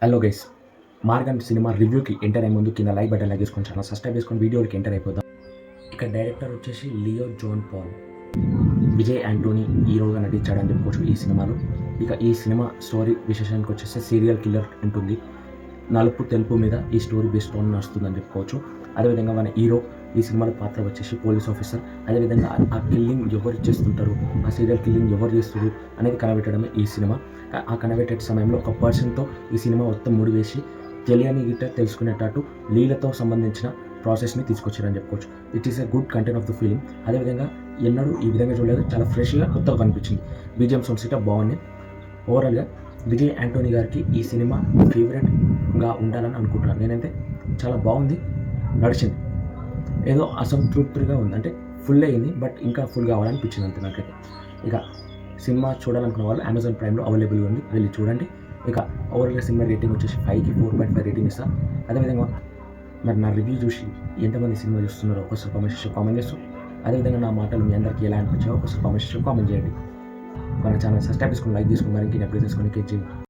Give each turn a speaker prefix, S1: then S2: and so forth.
S1: Hello guys, Maargan cinema రివ్యూకి enter అయ్యే ముందు కింద లైక్ బటన్ చేసుకొని ఛానల్ సబ్స్క్రైబ్ చేసుకొని వీడియోకి ఎంటర్ అయిపోదాం. ఇక డైరెక్టర్ వచ్చేసి లియో జాన్ పాల్. విజయ్ యాంటోనీ హీరోగా నటించాడని చెప్పుకోవచ్చు ఈ సినిమాలో. ఇక ఈ సినిమా స్టోరీ విశేషానికి వచ్చేసి సీరియల్ కిల్లర్ ఉంటుంది. నలుపు తెలుపు మీద ఈ స్టోరీ బేస్డ్ ఆన్ నడుస్తుందని చెప్పుకోవచ్చు. అదేవిధంగా మన హీరో ఈ సినిమాలో పాత్ర వచ్చేసి పోలీస్ ఆఫీసర్. అదేవిధంగా ఆ కిల్లింగ్ ఎవరు చేస్తుంటారు, ఆ సీరియల్ కిల్లింగ్ ఎవరు చేస్తారు అనేది కనబెట్టడమే ఈ సినిమా. ఆ కనబెట్టే సమయంలో ఒక పర్సన్తో ఈ సినిమా మొత్తం ముడివేసి తెలియని గిట్ట తెలుసుకునేటట్టు లీలతో సంబంధించిన ప్రాసెస్ని తీసుకొచ్చారని చెప్పుకోవచ్చు. It is a good content of the film. అదేవిధంగా ఎన్నడూ ఈ విధంగా చూడలేదు, చాలా ఫ్రెష్గా కొత్తగా కనిపించింది. బీజిఎం సౌండ్స్ ఇట్లా బాగున్నాయి. ఓవరాల్గా విజయ్ యాంటోనీ గారికి ఈ సినిమా ఫేవరెట్గా ఉండాలని అనుకుంటున్నాను. నేనైతే చాలా బాగుంది, నడిచింది. ఏదో అసంతృప్తిగా ఉంది, అంటే ఫుల్ అయింది బట్ ఇంకా ఫుల్ కావాలనిపించింది అంతే నాకైతే. ఇక సినిమా చూడాలనుకున్న వాళ్ళు అమెజాన్ ప్రైమ్లో అవైలబుల్గా ఉంది, వెళ్ళి చూడండి. ఇక ఓవరాల్గా సినిమా రేటింగ్ వచ్చేసి 5కి 4.5 రేటింగ్ ఇస్తాను. అదేవిధంగా మరి నా రివ్యూ చూసి ఎంతమంది సినిమా చూస్తున్నారో ఒకసారి కామెంట్ చేస్తూ, అదేవిధంగా నా మాటలు మీ అందరికీ ఎలా అనిపించాయో ఒకసారి కామెంట్ చేయండి. మన ఛానల్ సబ్స్క్రైబ్ చేసుకుని లైక్ చేసుకుని మరికి అప్డేట్ చేసుకొని